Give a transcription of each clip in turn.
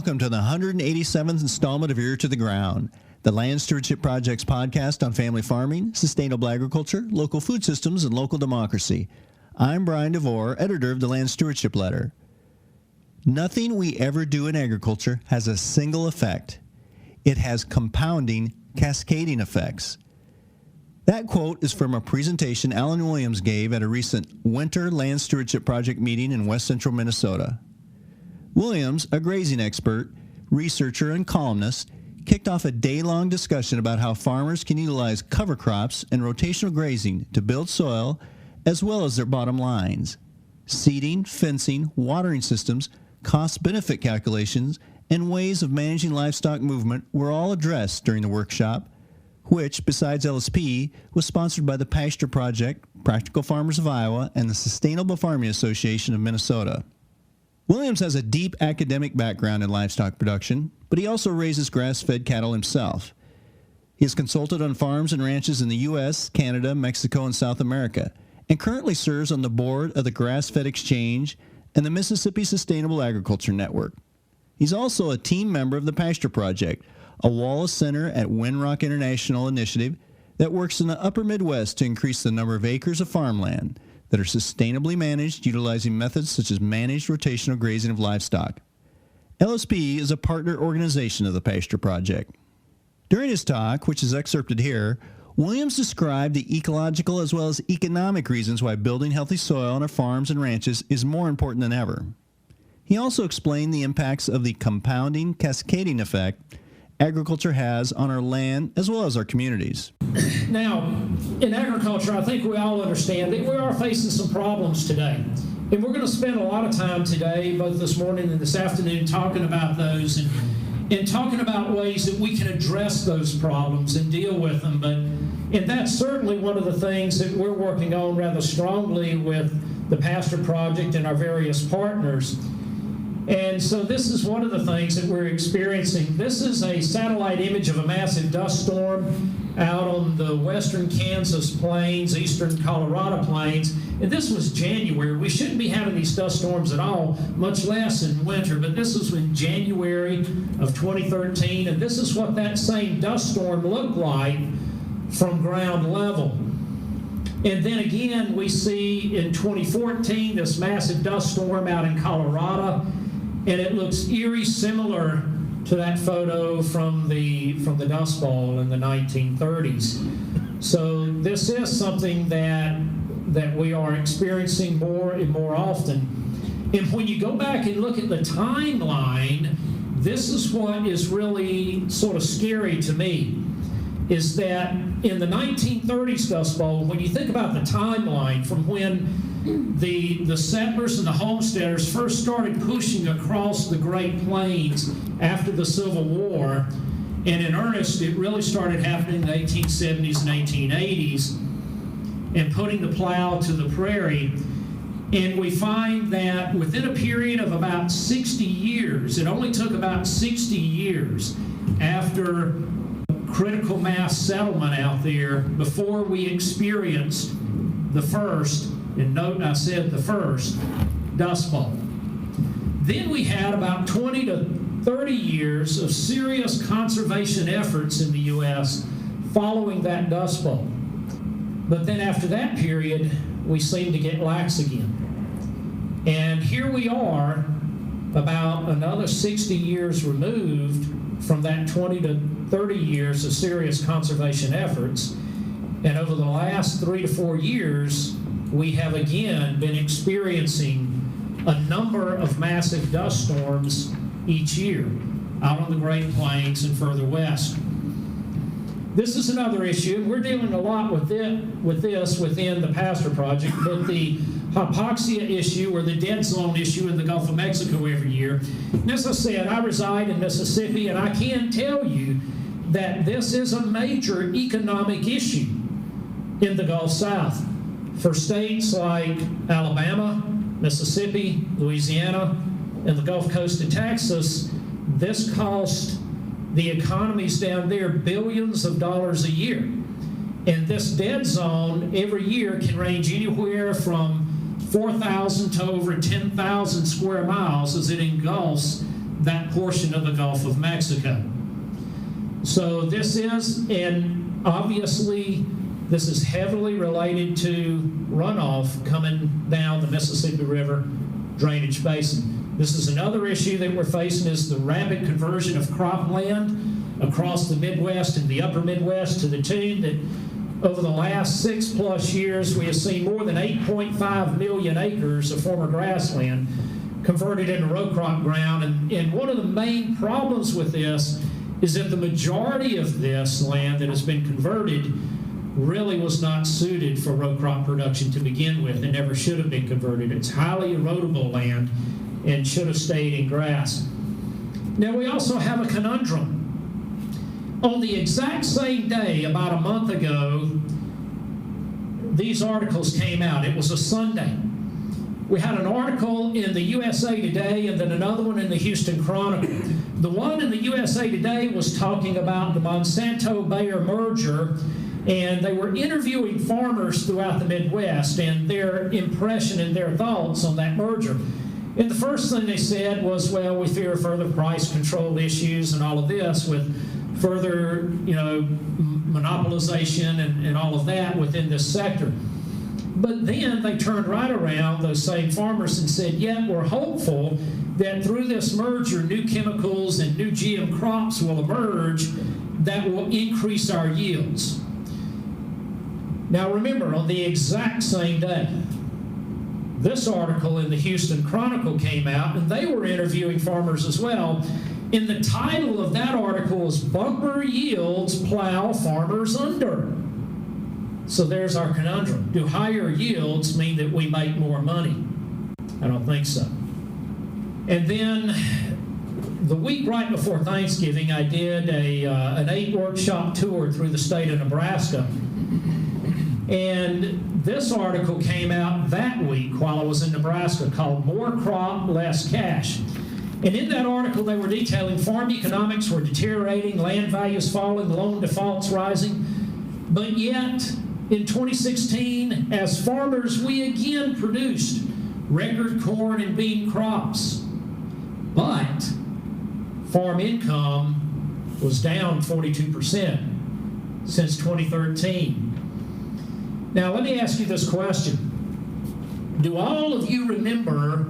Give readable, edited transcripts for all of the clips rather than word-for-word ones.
Welcome to the 187th installment of Ear to the Ground, the Land Stewardship Project's podcast on family farming, sustainable agriculture, local food systems, and local democracy. I'm Brian DeVore, editor of the Land Stewardship Letter. Nothing we ever do in agriculture has a single effect. It has compounding, cascading effects. That quote is from a presentation Alan Williams gave at a recent Winter Land Stewardship Project meeting in west central Minnesota. Williams, a grazing expert, researcher, and columnist, kicked off a day-long discussion about how farmers can utilize cover crops and rotational grazing to build soil as well as their bottom lines. Seeding, fencing, watering systems, cost-benefit calculations, and ways of managing livestock movement were all addressed during the workshop, which, besides LSP, was sponsored by the Pasture Project, Practical Farmers of Iowa, and the Sustainable Farming Association of Minnesota. Williams has a deep academic background in livestock production, but he also raises grass-fed cattle himself. He has consulted on farms and ranches in the U.S., Canada, Mexico, and South America, and currently serves on the board of the Grass-Fed Exchange and the Mississippi Sustainable Agriculture Network. He's also a team member of the Pasture Project, a Wallace Center at Windrock International initiative that works in the upper Midwest to increase the number of acres of farmland that are sustainably managed utilizing methods such as managed rotational grazing of livestock. LSP is a partner organization of the Pasture Project. During his talk, which is excerpted here, Williams described the ecological as well as economic reasons why building healthy soil on our farms and ranches is more important than ever. He also explained the impacts of the compounding, cascading effect agriculture has on our land as well as our communities. Now, in agriculture, I think we all understand that we are facing some problems today. And we're going to spend a lot of time today, both this morning and this afternoon, talking about those and talking about ways that we can address those problems and deal with them. And that's certainly one of the things that we're working on rather strongly with the Pasture Project and our various partners. And so this is one of the things that we're experiencing. This is a satellite image of a massive dust storm out on the western Kansas plains, eastern Colorado plains. And this was January. We shouldn't be having these dust storms at all, much less in winter. But this was in January of 2013. And this is what that same dust storm looked like from ground level. And then again, we see in 2014 this massive dust storm out in Colorado. And it looks eerie similar to that photo from the Dust Bowl in the 1930s. So this is something that we are experiencing more and more often. And when you go back and look at the timeline, this is what is really sort of scary to me, is that in the 1930s Dust Bowl, when you think about the timeline from when the settlers and the homesteaders first started pushing across the Great Plains after the Civil War, and in earnest it really started happening in the 1870s and 1880s, and putting the plow to the prairie. And we find that within a period of about 60 years, it only took about 60 years after critical mass settlement out there before we experienced the first, and note I said the first, Dust Bowl. Then we had about 20 to 30 years of serious conservation efforts in the U.S. following that Dust Bowl. But then after that period, we seemed to get lax again. And here we are, about another 60 years removed from that 20 to 30 years of serious conservation efforts. And over the last 3 to 4 years, we have again been experiencing a number of massive dust storms each year out on the Great Plains and further west. This is another issue. We're dealing a lot with this within the Pasture Project, but the hypoxia issue or the dead zone issue in the Gulf of Mexico every year. And as I said, I reside in Mississippi, and I can tell you that this is a major economic issue in the Gulf South. For states like Alabama, Mississippi, Louisiana, and the Gulf Coast of Texas, this cost the economies down there billions of dollars a year. And this dead zone every year can range anywhere from 4,000 to over 10,000 square miles as it engulfs that portion of the Gulf of Mexico. So this is, and obviously this is heavily related to runoff coming down the Mississippi River drainage basin. This is another issue that we're facing, is the rapid conversion of cropland across the Midwest and the upper Midwest, to the tune that over the last 6+ years we have seen more than 8.5 million acres of former grassland converted into row crop ground. And one of the main problems with this is that the majority of this land that has been converted really was not suited for row crop production to begin with, and never should have been converted. It's highly erodible land and should have stayed in grass. Now, we also have a conundrum. On the exact same day, about a month ago, these articles came out. It was a Sunday. We had an article in the USA Today and then another one in the Houston Chronicle. The one in the USA Today was talking about the Monsanto-Bayer merger, and they were interviewing farmers throughout the Midwest and their impression and their thoughts on that merger. And the first thing they said was, well, we fear further price control issues and all of this with further, monopolization and all of that within this sector. But then they turned right around, those same farmers, and said, yeah, we're hopeful that through this merger, new chemicals and new GM crops will emerge that will increase our yields. Now remember, on the exact same day, this article in the Houston Chronicle came out, and they were interviewing farmers as well. And the title of that article is "Bumper Yields Plow Farmers Under." So there's our conundrum. Do higher yields mean that we make more money? I don't think so. And then the week right before Thanksgiving, I did an 8-workshop tour through the state of Nebraska. And this article came out that week while I was in Nebraska, called "More Crop, Less Cash." And in that article, they were detailing farm economics were deteriorating, land values falling, loan defaults rising. But yet, in 2016, as farmers, we again produced record corn and bean crops. But farm income was down 42% since 2013. Now, let me ask you this question. Do all of you remember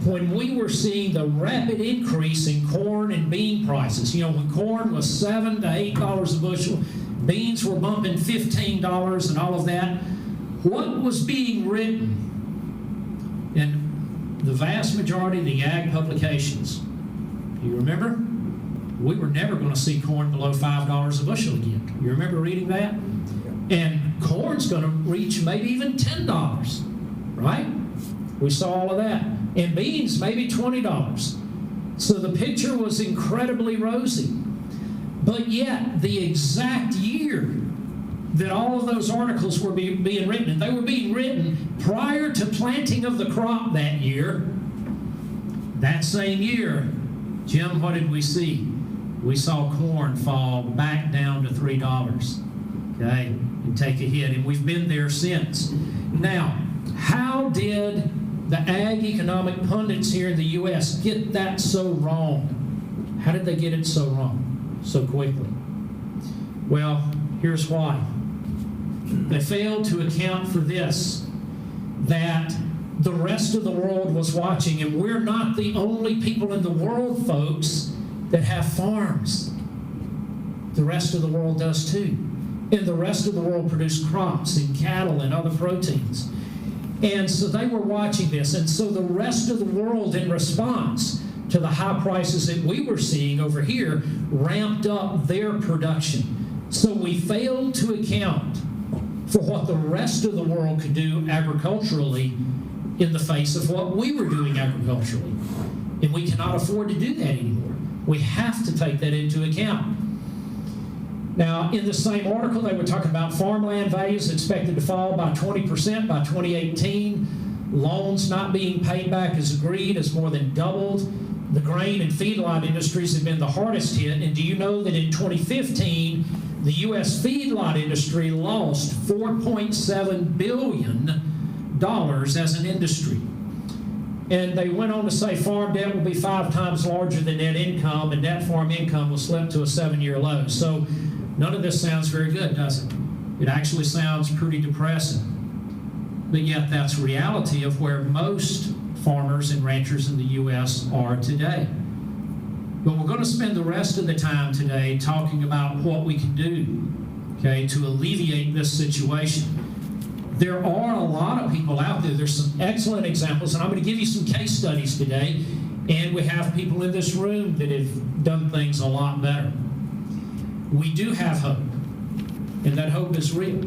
when we were seeing the rapid increase in corn and bean prices? When corn was $7 to $8 a bushel, beans were bumping $15 and all of that. What was being written in the vast majority of the ag publications? Do you remember? We were never going to see corn below $5 a bushel again. You remember reading that? And corn's going to reach maybe even $10, right? We saw all of that. And beans, maybe $20. So the picture was incredibly rosy. But yet, the exact year that all of those articles were being written, and they were being written prior to planting of the crop that year, that same year, Jim, what did we see? We saw corn fall back down to $3, okay, and take a hit. And we've been there since. Now, how did the ag economic pundits here in the U.S. get that so wrong? How did they get it so wrong so quickly? Well, here's why. They failed to account for this, that the rest of the world was watching, and we're not the only people in the world, folks, that have farms. The rest of the world does too. And the rest of the world produce crops and cattle and other proteins. And so they were watching this. And so the rest of the world, in response to the high prices that we were seeing over here, ramped up their production. So we failed to account for what the rest of the world could do agriculturally in the face of what we were doing agriculturally. And we cannot afford to do that anymore. We have to take that into account. Now, in the same article, they were talking about farmland values expected to fall by 20% by 2018. Loans not being paid back as agreed has more than doubled. The grain and feedlot industries have been the hardest hit. And do you know that in 2015, the U.S. feedlot industry lost $4.7 billion as an industry? And they went on to say farm debt will be 5 times larger than net income, and net farm income will slip to a 7-year low. So none of this sounds very good, does it? It actually sounds pretty depressing. But yet that's reality of where most farmers and ranchers in the U.S. are today. But we're going to spend the rest of the time today talking about what we can do, okay, to alleviate this situation. There are a lot of people out there. There's some excellent examples, and I'm going to give you some case studies today, and we have people in this room that have done things a lot better. We do have hope, and that hope is real.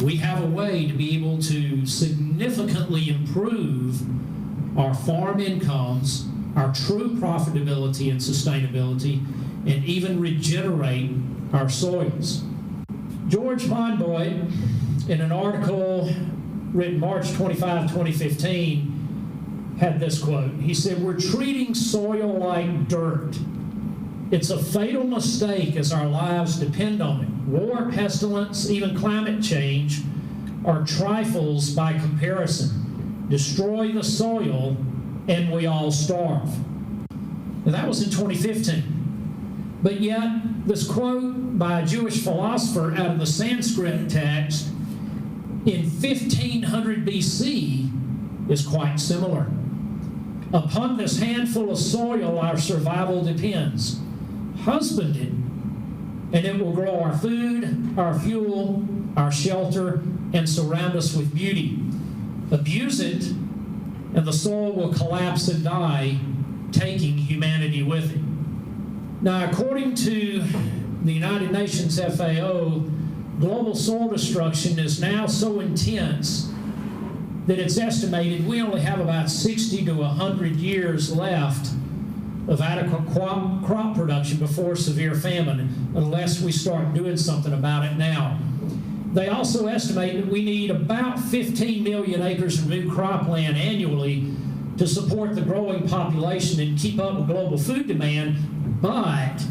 We have a way to be able to significantly improve our farm incomes, our true profitability and sustainability, and even regenerate our soils. George Monboy, in an article written March 25, 2015, had this quote. He said, "We're treating soil like dirt. It's a fatal mistake as our lives depend on it. War, pestilence, even climate change are trifles by comparison. Destroy the soil and we all starve." Now, that was in 2015. But yet, this quote by a Jewish philosopher out of the Sanskrit text in 1500 BC is quite similar. "Upon this handful of soil our survival depends. Husband it, and it will grow our food, our fuel, our shelter, and surround us with beauty. Abuse it, and the soil will collapse and die, taking humanity with it." Now, according to the United Nations FAO, global soil destruction is now so intense that it's estimated we only have about 60 to 100 years left of adequate crop production before severe famine, unless we start doing something about it now. They also estimate that we need about 15 million acres of new cropland annually to support the growing population and keep up with global food demand, but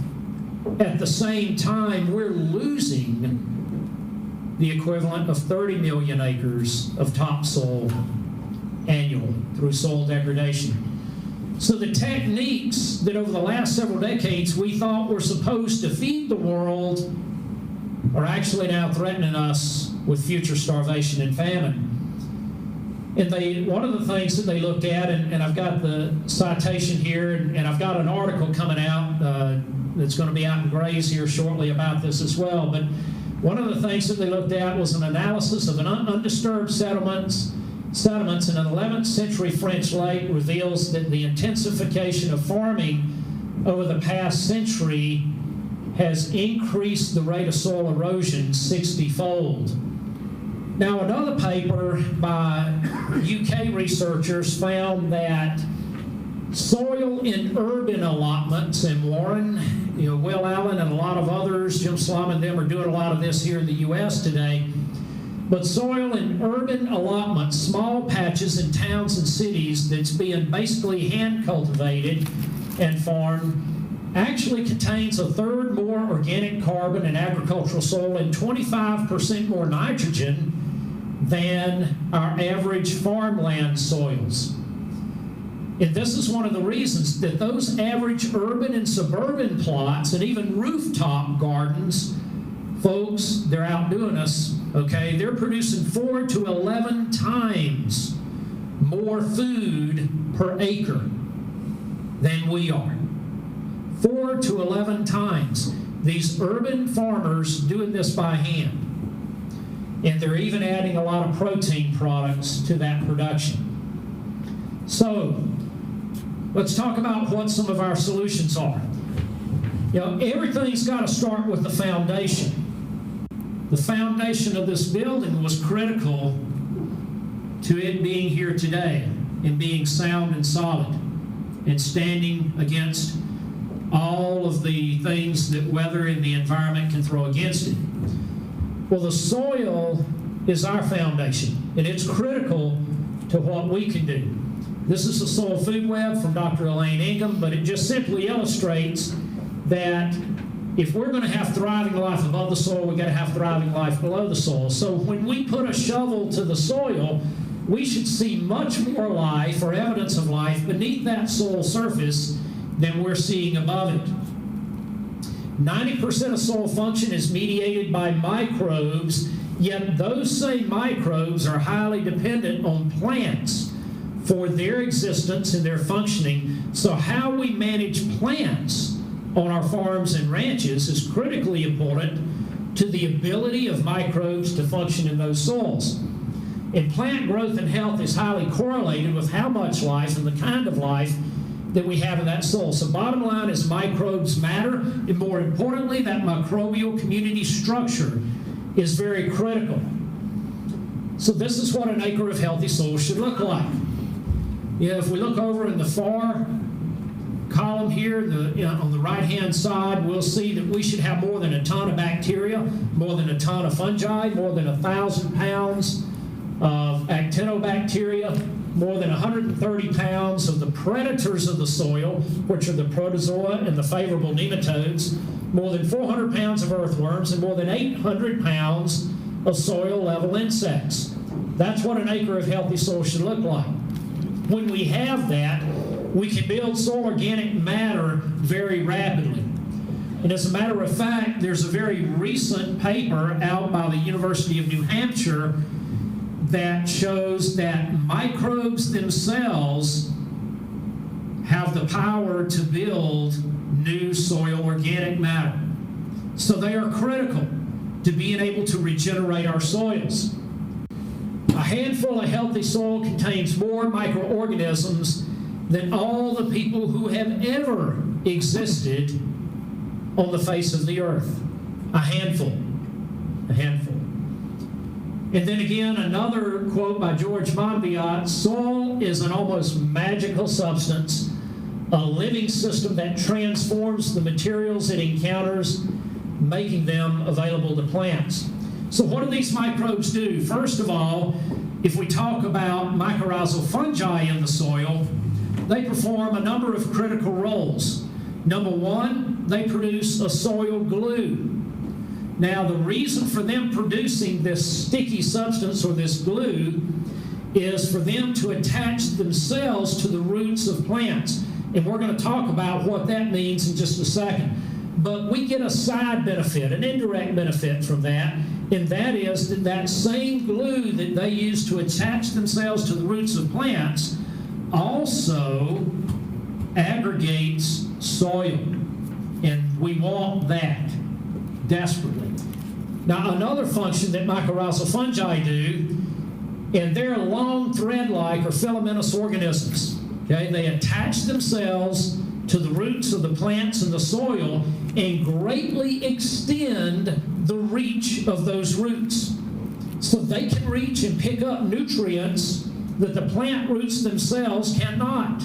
at the same time, we're losing the equivalent of 30 million acres of topsoil annually through soil degradation. So the techniques that over the last several decades we thought were supposed to feed the world are actually now threatening us with future starvation and famine. And one of the things that they looked at, and I've got the citation here, and I've got an article coming out that's going to be out in Grays here shortly about this as well, but one of the things that they looked at was an analysis of an undisturbed settlements in an 11th century French lake reveals that the intensification of farming over the past century has increased the rate of soil erosion 60-fold. Now, another paper by UK researchers found that soil in urban allotments, and Warren, Will Allen and a lot of others, Jim Slum and them are doing a lot of this here in the U.S. today, but soil in urban allotments, small patches in towns and cities that's being basically hand cultivated and farmed, actually contains a third more organic carbon and agricultural soil and 25% more nitrogen than our average farmland soils. And this is one of the reasons that those average urban and suburban plots and even rooftop gardens, folks, they're outdoing us, okay? They're producing 4 to 11 times more food per acre than we are. 4 to 11 times. These urban farmers doing this by hand. And they're even adding a lot of protein products to that production. So, let's talk about what some of our solutions are. Everything's got to start with the foundation. The foundation of this building was critical to it being here today and being sound and solid and standing against all of the things that weather and the environment can throw against it. Well, the soil is our foundation, and it's critical to what we can do. This is the soil food web from Dr. Elaine Ingham, but it just simply illustrates that if we're going to have thriving life above the soil, we've got to have thriving life below the soil. So when we put a shovel to the soil, we should see much more life or evidence of life beneath that soil surface than we're seeing above it. 90% of soil function is mediated by microbes, yet those same microbes are highly dependent on plants for their existence and their functioning. So how we manage plants on our farms and ranches is critically important to the ability of microbes to function in those soils. And plant growth and health is highly correlated with how much life and the kind of life that we have in that soil. So bottom line is microbes matter, and more importantly, that microbial community structure is very critical. So this is what an acre of healthy soil should look like. If we look over in the far column here, on the right-hand side, we'll see that we should have more than a ton of bacteria, more than a ton of fungi, more than 1,000 pounds of actinobacteria, more than 130 pounds of the predators of the soil, which are the protozoa and the favorable nematodes, more than 400 pounds of earthworms, and more than 800 pounds of soil-level insects. That's what an acre of healthy soil should look like. When we have that, we can build soil organic matter very rapidly. And as a matter of fact, there's a very recent paper out by the University of New Hampshire that shows that microbes themselves have the power to build new soil organic matter. So they are critical to being able to regenerate our soils. A handful of healthy soil contains more microorganisms than all the people who have ever existed on the face of the earth. A handful. A handful. And then again, another quote by George Monbiot: soil is an almost magical substance, a living system that transforms the materials it encounters, making them available to plants. So what do these microbes do? First of all, if we talk about mycorrhizal fungi in the soil, they perform a number of critical roles. Number one, they produce a soil glue. Now, the reason for them producing this sticky substance or this glue is for them to attach themselves to the roots of plants. And we're going to talk about what that means in just a second. But we get a side benefit, an indirect benefit from that, and that is that that same glue that they use to attach themselves to the roots of plants also aggregates soil. And we want that desperately. Now, another function that mycorrhizal fungi do, and they're long thread-like or filamentous organisms. Okay, they attach themselves to the roots of the plants in the soil and greatly extend the reach of those roots. So they can reach and pick up nutrients that the plant roots themselves cannot.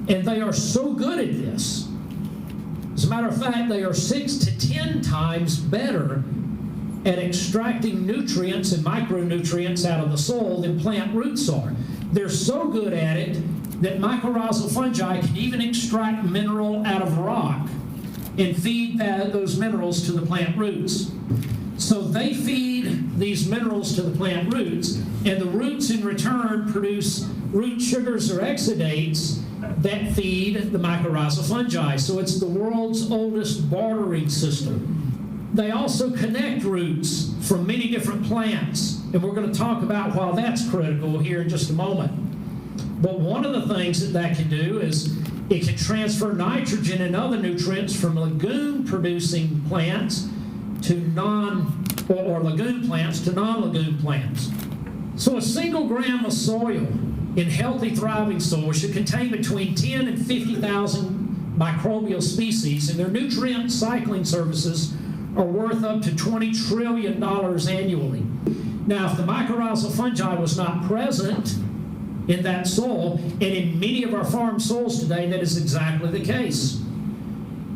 And they are so good at this. As a matter of fact, they are 6 to 10 times better at extracting nutrients and micronutrients out of the soil than plant roots are. They're so good at it that mycorrhizal fungi can even extract mineral out of rock and feed those minerals to the plant roots. So they feed these minerals to the plant roots, and the roots in return produce root sugars or exudates that feed the mycorrhizal fungi. So it's the world's oldest bartering system. They also connect roots from many different plants, and we're going to talk about why that's critical here in just a moment. But one of the things that can do is it can transfer nitrogen and other nutrients from legume-producing plants to legume plants to non-legume plants. So a single gram of soil in healthy, thriving soil should contain between 10 and 50,000 microbial species, and their nutrient cycling services are worth up to $20 trillion annually. Now, if the mycorrhizal fungi was not present in that soil, and in many of our farm soils today, that is exactly the case.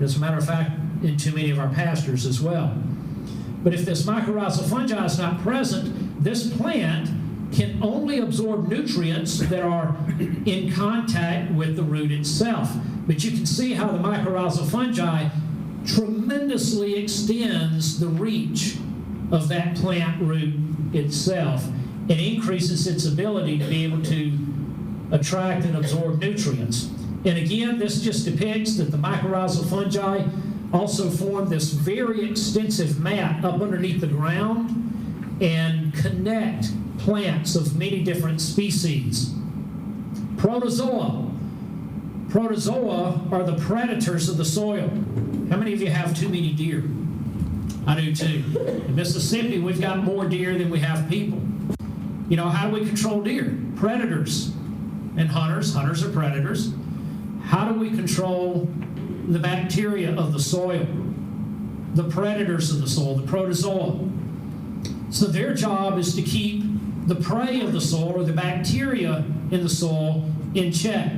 As a matter of fact, in too many of our pastures as well. But if this mycorrhizal fungi is not present, this plant can only absorb nutrients that are in contact with the root itself. But you can see how the mycorrhizal fungi tremendously extends the reach of that plant root itself. and increases its ability to be able to attract and absorb nutrients. And again, this just depicts that the mycorrhizal fungi also form this very extensive mat up underneath the ground and connect plants of many different species. Protozoa. Protozoa are the predators of the soil. How many of you have too many deer? I do too. In Mississippi, we've got more deer than we have people. You know, how do we control deer? Predators and hunters. Hunters are predators. How do we control the bacteria of the soil? The predators of the soil, the protozoa. So their job is to keep the prey of the soil or the bacteria in the soil in check.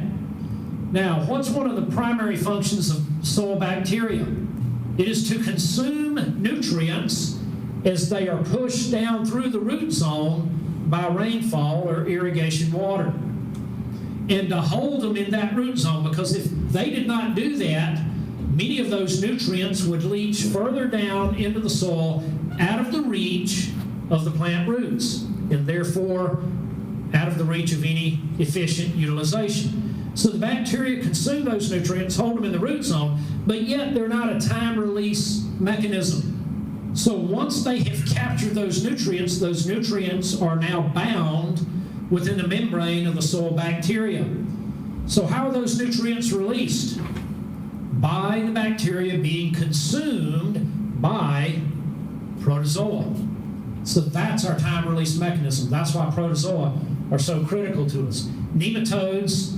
Now, what's one of the primary functions of soil bacteria? It is to consume nutrients as they are pushed down through the root zone by rainfall or irrigation water, and to hold them in that root zone, because if they did not do that, many of those nutrients would leach further down into the soil out of the reach of the plant roots, and therefore out of the reach of any efficient utilization. So the bacteria consume those nutrients, hold them in the root zone, but yet they're not a time release mechanism. So once they have captured those nutrients are now bound within the membrane of the soil bacteria. So how are those nutrients released? By the bacteria being consumed by protozoa. So that's our time release mechanism. That's why protozoa are so critical to us. Nematodes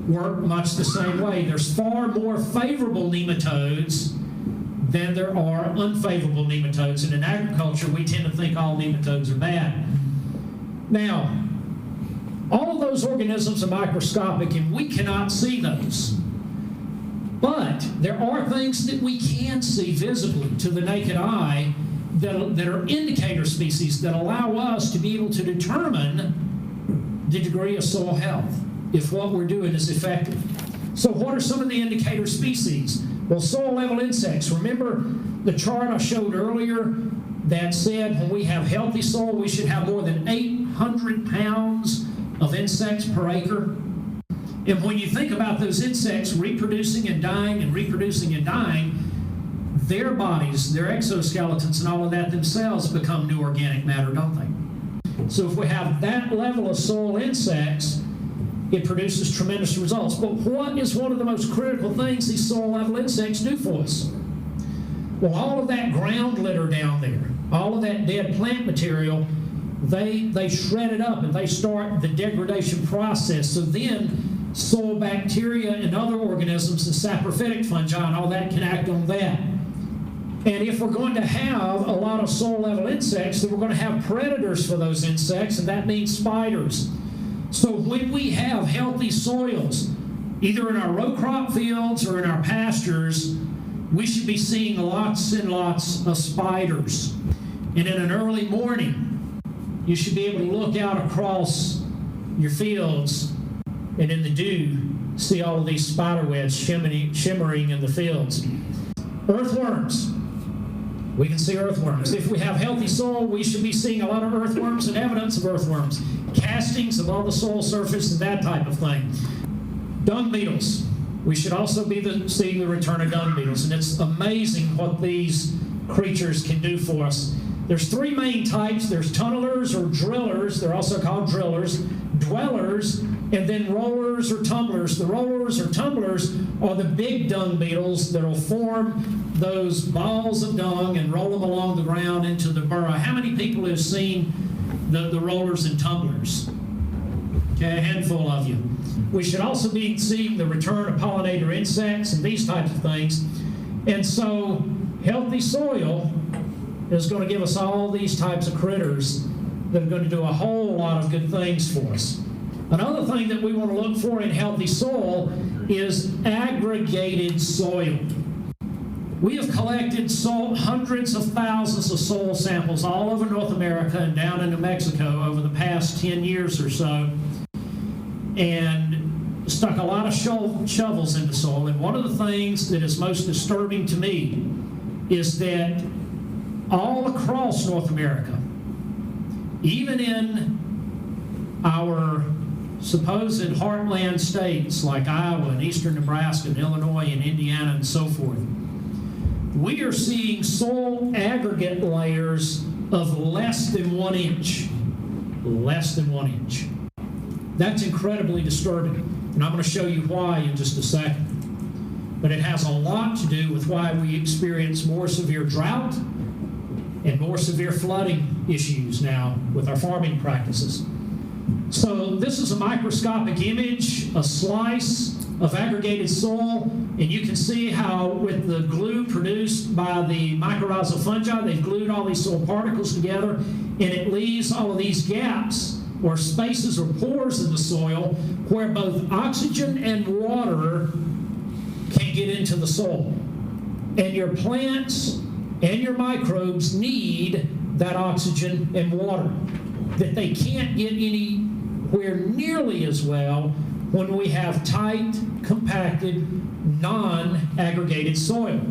work much the same way. There's far more favorable nematodes than there are unfavorable nematodes. And in agriculture, we tend to think all nematodes are bad. Now, all of those organisms are microscopic, and we cannot see those. But there are things that we can see visibly to the naked eye that are indicator species that allow us to be able to determine the degree of soil health, if what we're doing is effective. So what are some of the indicator species? Well, soil level insects. Remember the chart I showed earlier that said when we have healthy soil, we should have more than 800 pounds of insects per acre. And when you think about those insects reproducing and dying, their bodies, their exoskeletons and all of that themselves become new organic matter, don't they? So if we have that level of soil insects, it produces tremendous results. But what is one of the most critical things these soil level insects do for us? Well, all of that ground litter down there, all of that dead plant material, they shred it up and they start the degradation process. So then soil bacteria and other organisms, the saprophytic fungi and all that can act on that. And if we're going to have a lot of soil level insects, then we're going to have predators for those insects, and that means spiders. So when we have healthy soils, either in our row crop fields or in our pastures, we should be seeing lots and lots of spiders. And in an early morning, you should be able to look out across your fields and in the dew, see all of these spider webs shimmering in the fields. Earthworms. We can see earthworms. If we have healthy soil, we should be seeing a lot of earthworms and evidence of earthworms. Castings of all the soil surface and that type of thing. Dung beetles. We should also be seeing the return of dung beetles. And it's amazing what these creatures can do for us. There's three main types. There's tunnelers or drillers. They're also called drillers. Dwellers, and then rollers or tumblers. The rollers or tumblers are the big dung beetles that will form those balls of dung and roll them along the ground into the burrow. How many people have seen the rollers and tumblers? Okay, a handful of you. We should also be seeing the return of pollinator insects and these types of things. And so healthy soil is going to give us all these types of critters that are going to do a whole lot of good things for us. Another thing that we want to look for in healthy soil is aggregated soil. We have collected hundreds of thousands of soil samples all over North America and down into Mexico over the past 10 years or so, and stuck a lot of shovels into soil. And one of the things that is most disturbing to me is that all across North America, even in our supposed heartland states like Iowa and eastern Nebraska and Illinois and Indiana and so forth, we are seeing soil aggregate layers of less than 1 inch. Less than 1 inch. That's incredibly disturbing, and I'm going to show you why in just a second. But it has a lot to do with why we experience more severe drought and more severe flooding issues now with our farming practices. So this is a microscopic image, a slice of aggregated soil, and you can see how with the glue produced by the mycorrhizal fungi, they've glued all these soil particles together, and it leaves all of these gaps or spaces or pores in the soil where both oxygen and water can get into the soil. And your plants and your microbes need that oxygen and water that they can't get anywhere nearly as well when we have tight, compacted, non-aggregated soil.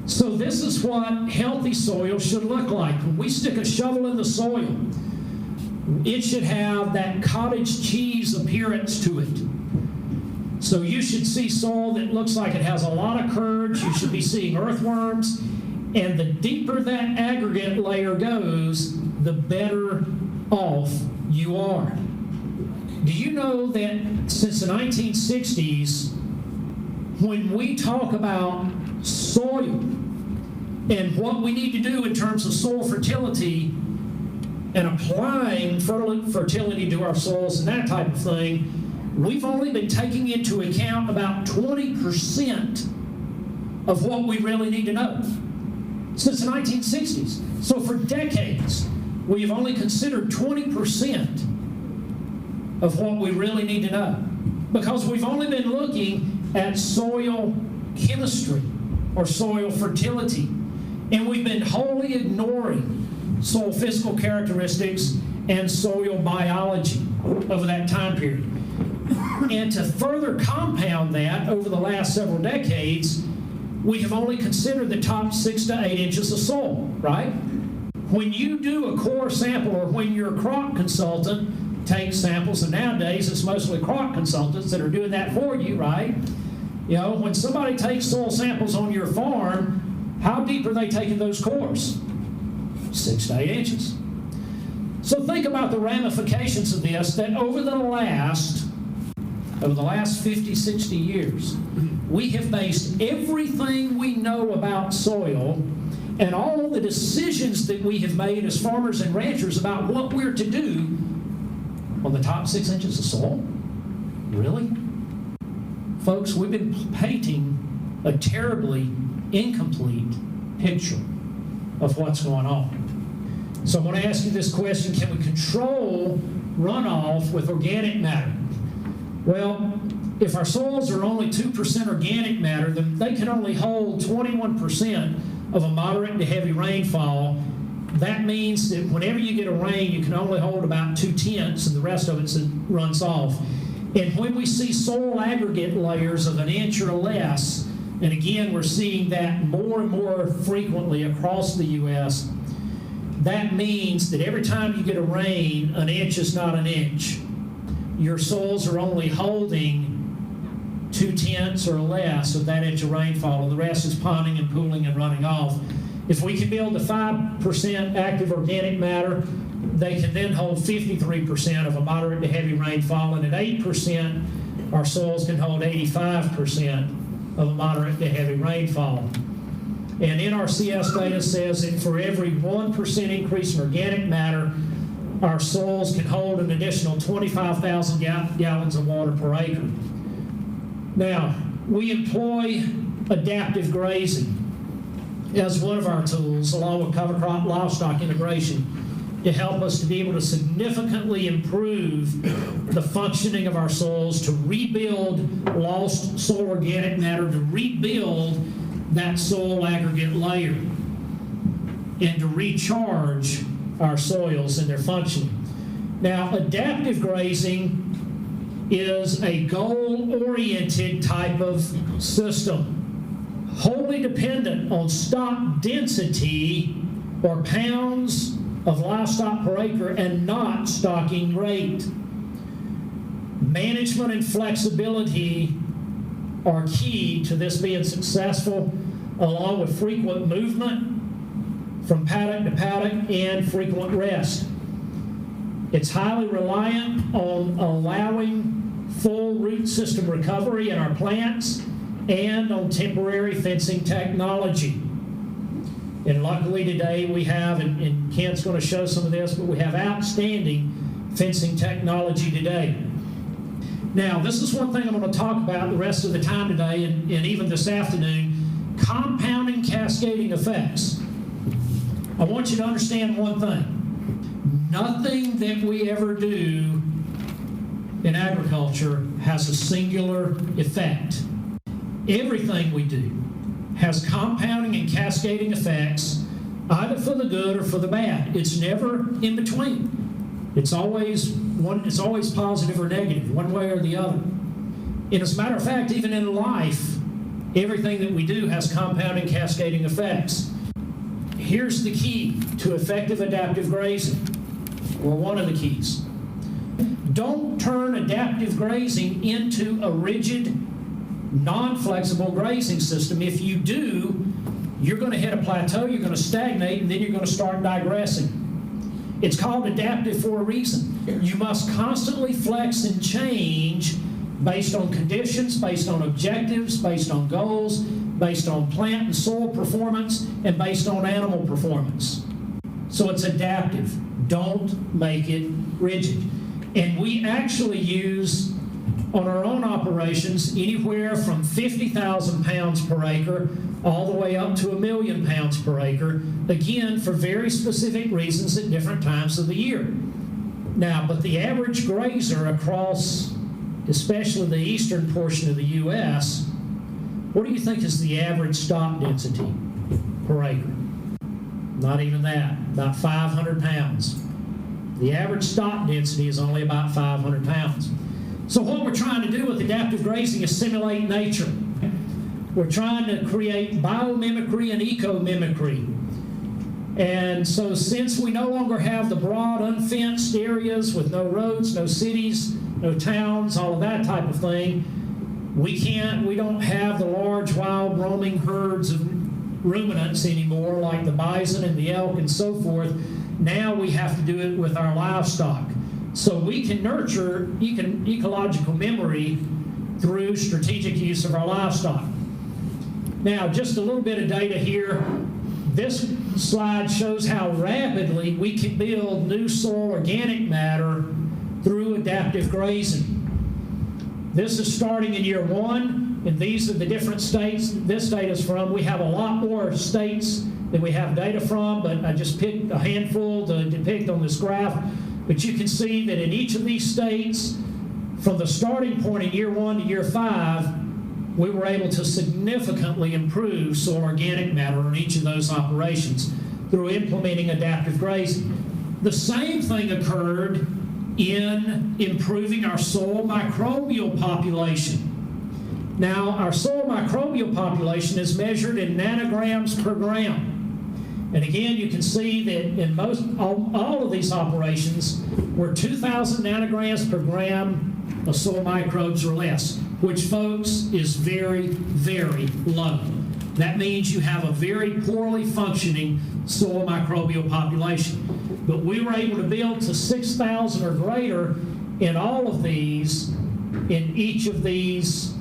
So this is what healthy soil should look like. When we stick a shovel in the soil, it should have that cottage cheese appearance to it. So you should see soil that looks like it has a lot of curds. You should be seeing earthworms. And the deeper that aggregate layer goes, the better off you are. Do you know that since the 1960s, when we talk about soil and what we need to do in terms of soil fertility and applying fertility to our soils and that type of thing, we've only been taking into account about 20% of what we really need to know since the 1960s. So for decades, we've only considered 20% of what we really need to know, because we've only been looking at soil chemistry or soil fertility, and we've been wholly ignoring soil physical characteristics and soil biology over that time period. And to further compound that, over the last several decades, we have only considered the top 6 to 8 inches of soil, right? When you do a core sample, or when your crop consultant takes samples, and nowadays it's mostly crop consultants that are doing that for you, right? You know, when somebody takes soil samples on your farm, how deep are they taking those cores? 6 to 8 inches. So think about the ramifications of this, that over the last 50, 60 years, we have based everything we know about soil and all the decisions that we have made as farmers and ranchers about what we're to do on the top 6 inches of soil? Really? Folks, we've been painting a terribly incomplete picture of what's going on. So I'm going to ask you this question: can we control runoff with organic matter? Well, if our soils are only 2% organic matter, then they can only hold 21% of a moderate to heavy rainfall. That means that whenever you get a rain, you can only hold about 2/10, and the rest of it runs off. And when we see soil aggregate layers of 1 inch or less, and again, we're seeing that more and more frequently across the U.S., that means that every time you get a rain, 1 inch is not 1 inch. Your soils are only holding 2/10 or less of that inch of rainfall, and the rest is ponding and pooling and running off. If we can build to 5% active organic matter, they can then hold 53% of a moderate to heavy rainfall, and at 8%, our soils can hold 85% of a moderate to heavy rainfall. And NRCS data says that for every 1% increase in organic matter, our soils can hold an additional 25,000 gallons of water per acre. Now, we employ adaptive grazing as one of our tools, along with cover crop livestock integration, to help us to be able to significantly improve the functioning of our soils, to rebuild lost soil organic matter, to rebuild that soil aggregate layer, and to recharge our soils and their functioning. Now, adaptive grazing is a goal-oriented type of system, wholly dependent on stock density, or pounds of livestock per acre and not stocking rate. Management and flexibility are key to this being successful, along with frequent movement from paddock to paddock and frequent rest. It's highly reliant on allowing full root system recovery in our plants and on temporary fencing technology. And luckily today we have, and Kent's going to show some of this, but we have outstanding fencing technology today. Now, this is one thing I'm going to talk about the rest of the time today and even this afternoon, compounding cascading effects. I want you to understand one thing. Nothing that we ever do in agriculture has a singular effect. Everything we do has compounding and cascading effects, either for the good or for the bad. It's never in between. It's always positive or negative, one way or the other. And as a matter of fact, even in life, everything that we do has compounding, cascading effects. Here's the key to effective adaptive grazing, or one of the keys. Don't turn adaptive grazing into a rigid, non-flexible grazing system. If you do, you're going to hit a plateau, you're going to stagnate, and then you're going to start digressing. It's called adaptive for a reason. You must constantly flex and change based on conditions, based on objectives, based on goals, based on plant and soil performance, and based on animal performance. So it's adaptive. Don't make it rigid. And we actually use, on our own operations, anywhere from 50,000 pounds per acre all the way up to 1 million pounds per acre, again, for very specific reasons at different times of the year. Now, but the average grazer across, especially the eastern portion of the U.S., what do you think is the average stock density per acre? Not even that, about 500 pounds. The average stock density is only about 500 pounds. So what we're trying to do with adaptive grazing is simulate nature. We're trying to create biomimicry and eco-mimicry. And so since we no longer have the broad, unfenced areas with no roads, no cities, no towns, all of that type of thing, we don't have the large, wild, roaming herds of ruminants anymore, like the bison and the elk and so forth. Now we have to do it with our livestock. So we can nurture ecological memory through strategic use of our livestock. Now, just a little bit of data here. This slide shows how rapidly we can build new soil organic matter through adaptive grazing. This is starting in year 1, and these are the different states this data is from. We have a lot more states that we have data from, but I just picked a handful to depict on this graph. But you can see that in each of these states, from the starting point in year 1 to year 5, we were able to significantly improve soil organic matter in each of those operations through implementing adaptive grazing. The same thing occurred in improving our soil microbial population. Now, our soil microbial population is measured in nanograms per gram. And again, you can see that in all of these operations, we're 2,000 nanograms per gram of soil microbes or less, which, folks, is very, very low. That means you have a very poorly functioning soil microbial population. But we were able to build to 6,000 or greater in all of these, in each of these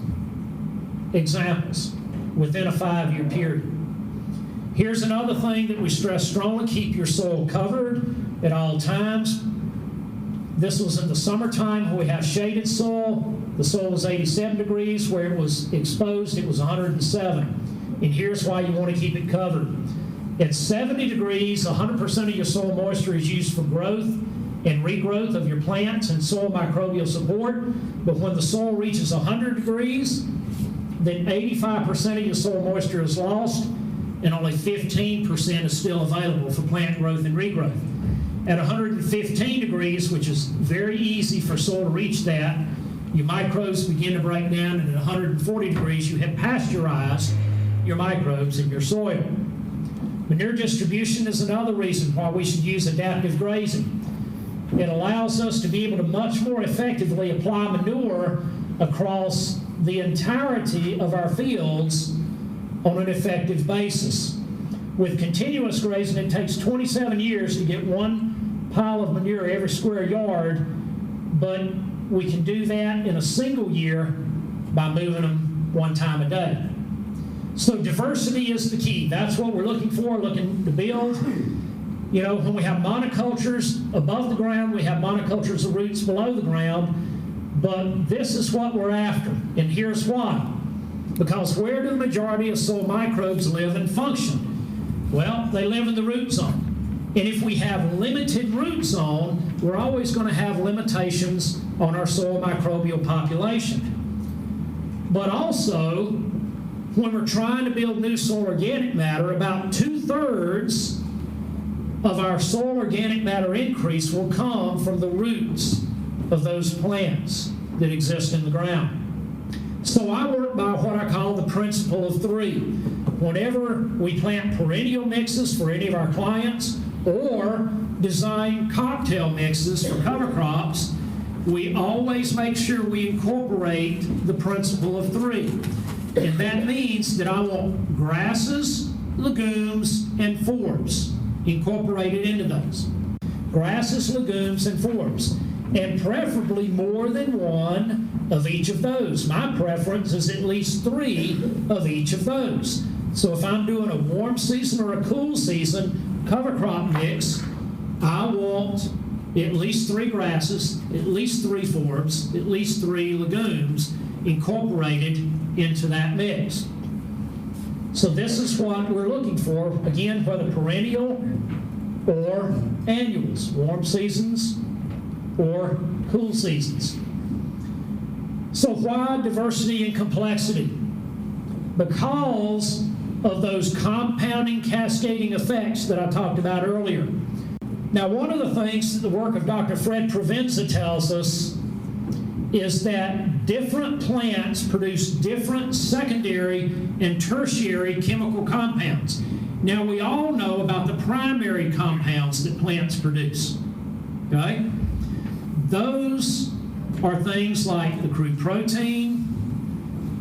examples, within a 5-year period. Here's another thing that we stress strongly: keep your soil covered at all times. This was in the summertime when we have shaded soil. The soil was 87 degrees. Where it was exposed, it was 107. And here's why you want to keep it covered. At 70 degrees, 100% of your soil moisture is used for growth and regrowth of your plants and soil microbial support. But when the soil reaches 100 degrees, then 85% of your soil moisture is lost, and only 15% is still available for plant growth and regrowth. At 115 degrees, which is very easy for soil to reach that, your microbes begin to break down, and at 140 degrees, you have pasteurized your microbes in your soil. Manure distribution is another reason why we should use adaptive grazing. It allows us to be able to much more effectively apply manure across the entirety of our fields on an effective basis. With continuous grazing, it takes 27 years to get one pile of manure every square yard, but we can do that in a single year by moving them one time a day. So diversity is the key. That's what we're looking for, looking to build. You know, when we have monocultures above the ground, we have monocultures of roots below the ground, but this is what we're after, and here's why. Because where do the majority of soil microbes live and function? Well, they live in the root zone. And if we have limited root zone, we're always going to have limitations on our soil microbial population. But also, when we're trying to build new soil organic matter, about 2/3 of our soil organic matter increase will come from the roots of those plants that exist in the ground. So I work by what I call the principle of three. Whenever we plant perennial mixes for any of our clients or design cocktail mixes for cover crops, we always make sure we incorporate the principle of three. And that means that I want grasses, legumes, and forbs incorporated into those. Grasses, legumes, and forbs. And preferably more than one of each of those. My preference is at least 3 of each of those. So if I'm doing a warm season or a cool season cover crop mix, I want at least 3 grasses, at least 3 forbs, at least 3 legumes incorporated into that mix. So this is what we're looking for, again, whether perennial or annuals, warm seasons or cool seasons. So why diversity and complexity? Because of those compounding, cascading effects that I talked about earlier. Now, one of the things that the work of Dr. Fred Provenza tells us is that different plants produce different secondary and tertiary chemical compounds. Now, we all know about the primary compounds that plants produce, okay? Those are things like the crude protein,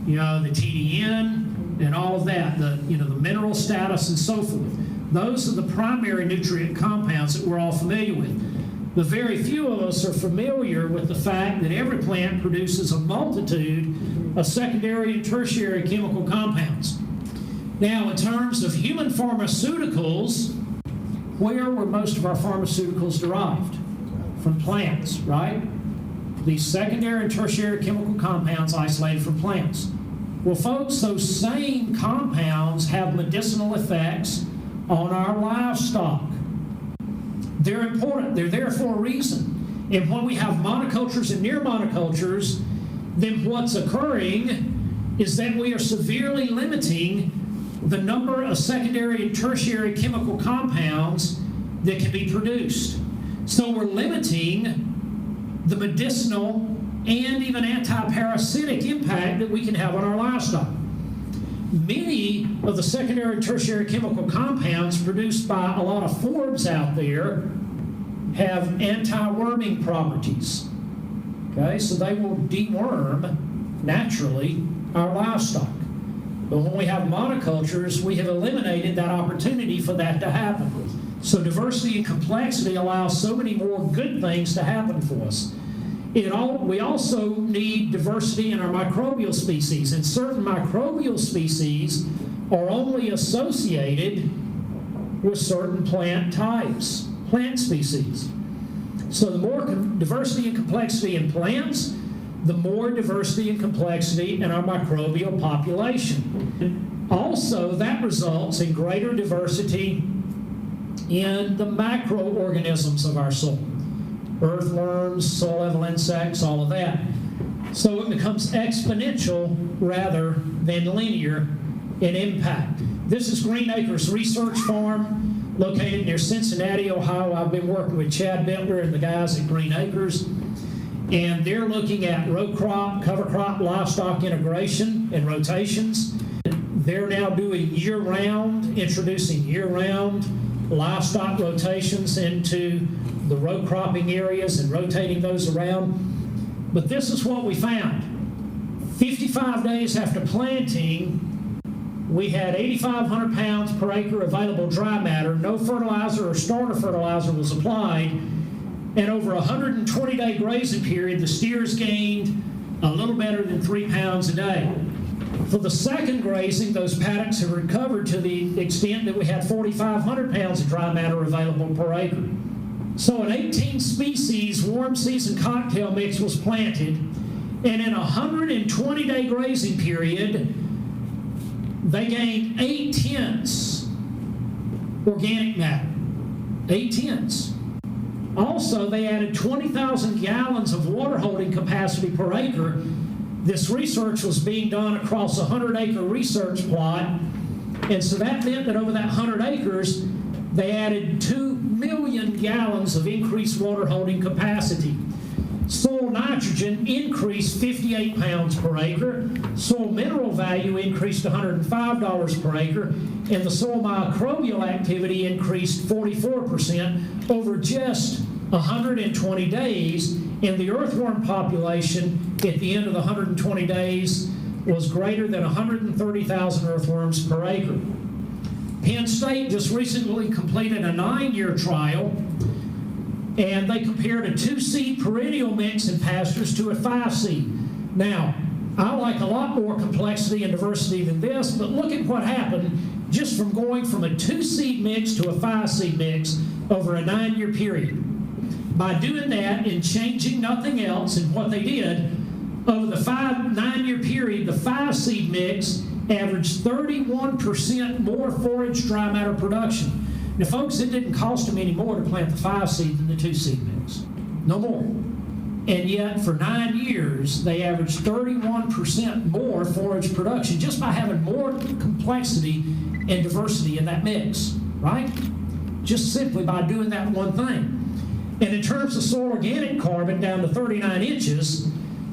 the TDN, and all of that, the mineral status and so forth. Those are the primary nutrient compounds that we're all familiar with. But very few of us are familiar with the fact that every plant produces a multitude of secondary and tertiary chemical compounds. Now, in terms of human pharmaceuticals, where were most of our pharmaceuticals derived? From plants, right? These secondary and tertiary chemical compounds isolated from plants. Well, folks, those same compounds have medicinal effects on our livestock. They're important. They're there for a reason. And when we have monocultures and near monocultures, then what's occurring is that we are severely limiting the number of secondary and tertiary chemical compounds that can be produced. So we're limiting the medicinal and even anti-parasitic impact that we can have on our livestock. Many of the secondary and tertiary chemical compounds produced by a lot of forbs out there have anti-worming properties. Okay, so they will deworm naturally our livestock. But when we have monocultures, we have eliminated that opportunity for that to happen. So diversity and complexity allows so many more good things to happen for us. We also need diversity in our microbial species, and certain microbial species are only associated with certain plant types, plant species. So the more diversity and complexity in plants, the more diversity and complexity in our microbial population. Also, that results in greater diversity in the macroorganisms of our soil. Earthworms, soil-level insects, all of that. So it becomes exponential rather than linear in impact. This is Green Acres Research Farm, located near Cincinnati, Ohio. I've been working with Chad Bentler and the guys at Green Acres, and they're looking at row crop, cover crop, livestock integration and rotations. They're now doing year-round, introducing year-round livestock rotations into the row cropping areas and rotating those around. But this is what we found. 55 days after planting, we had 8,500 pounds per acre available dry matter. No fertilizer or starter fertilizer was applied. And over a 120-day grazing period, the steers gained a little better than 3 pounds a day. For the second grazing, those paddocks have recovered to the extent that we had 4,500 pounds of dry matter available per acre. So an 18-species warm season cocktail mix was planted, and in a 120-day grazing period, they gained 8/10 organic matter. 8/10. Also, they added 20,000 gallons of water holding capacity per acre. This research was being done across a 100-acre research plot, and so that meant that over that 100 acres, they added 2 million gallons of increased water holding capacity. Soil nitrogen increased 58 pounds per acre, soil mineral value increased $105 per acre, and the soil microbial activity increased 44% over just 120 days, and the earthworm population at the end of the 120 days was greater than 130,000 earthworms per acre. Penn State just recently completed a 9-year trial, and they compared a 2-seed perennial mix in pastures to a 5-seed. Now, I like a lot more complexity and diversity than this, but look at what happened just from going from a 2-seed mix to a 5-seed mix over a 9-year period. By doing that and changing nothing else, and what they did, over the 9-year period, the 5-seed mix averaged 31% more forage dry matter production. Now, folks, it didn't cost them any more to plant the 5-seed than the 2-seed mix. No more. And yet, for 9 years, they averaged 31% more forage production just by having more complexity and diversity in that mix, right? Just simply by doing that one thing. And in terms of soil organic carbon down to 39 inches,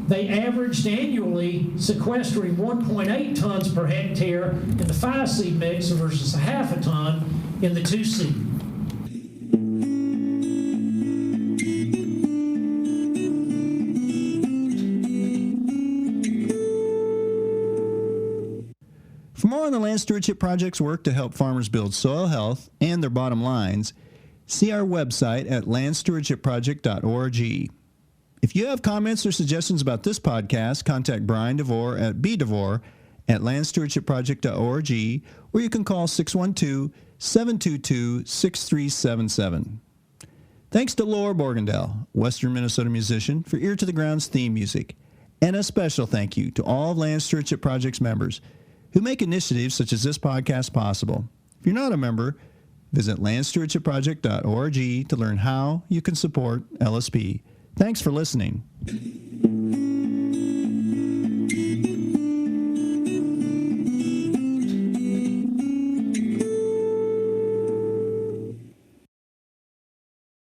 they averaged annually sequestering 1.8 tons per hectare in the 5-seed mix versus a half a ton in the 2-seed. For more on the Land Stewardship Project's work to help farmers build soil health and their bottom lines, see our website at landstewardshipproject.org. If you have comments or suggestions about this podcast, contact Brian DeVore at bdevore@landstewardshipproject.org, or you can call 612-722-6377. Thanks to Laura Borgendale, Western Minnesota musician, for Ear to the Ground's theme music. And a special thank you to all of Land Stewardship Project's members who make initiatives such as this podcast possible. If you're not a member, visit landstewardshipproject.org to learn how you can support LSP. Thanks for listening.